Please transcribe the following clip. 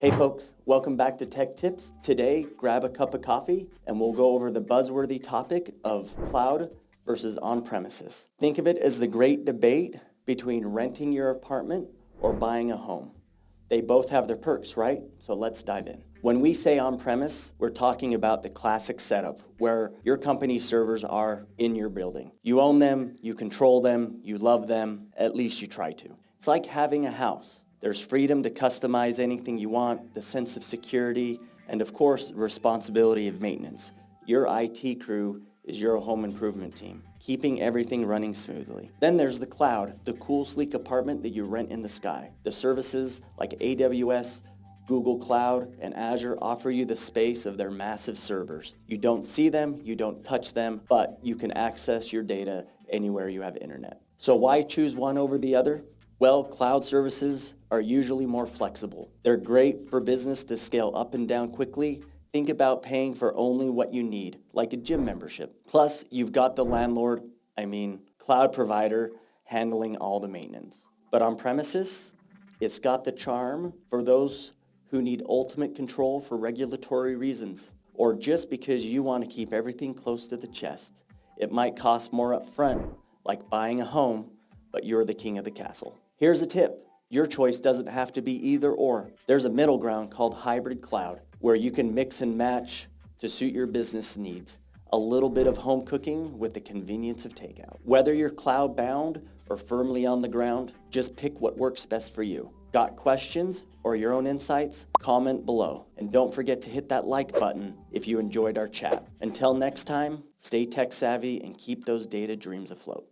Hey folks, welcome back to Tech Tips. Today, grab a cup of coffee and we'll go over the buzzworthy topic of cloud versus on-premises. Think of it as the great debate between renting your apartment or buying a home. They both have their perks, right? So let's dive in. When we say on-premise, we're talking about the classic setup where your company's servers are in your building. You own them, you control them, you love them, at least you try to. It's like having a house. There's freedom to customize anything you want, the sense of security, and of course, the responsibility of maintenance. Your IT crew is your home improvement team, keeping everything running smoothly. Then there's the cloud, the cool, sleek apartment that you rent in the sky. The services like AWS, Google Cloud, and Azure offer you the space of their massive servers. You don't see them, you don't touch them, but you can access your data anywhere you have internet. So why choose one over the other? Well, cloud services are usually more flexible. They're great for business to scale up and down quickly. Think about paying for only what you need, like a gym membership. Plus, you've got the cloud provider handling all the maintenance. But on premises, it's got the charm for those who need ultimate control for regulatory reasons, or just because you want to keep everything close to the chest. It might cost more up front, like buying a home, but you're the king of the castle. Here's a tip. Your choice doesn't have to be either or. There's a middle ground called hybrid cloud, where you can mix and match to suit your business needs. A little bit of home cooking with the convenience of takeout. Whether you're cloud bound or firmly on the ground, just pick what works best for you. Got questions or your own insights? Comment below. And don't forget to hit that like button if you enjoyed our chat. Until next time, stay tech savvy and keep those data dreams afloat.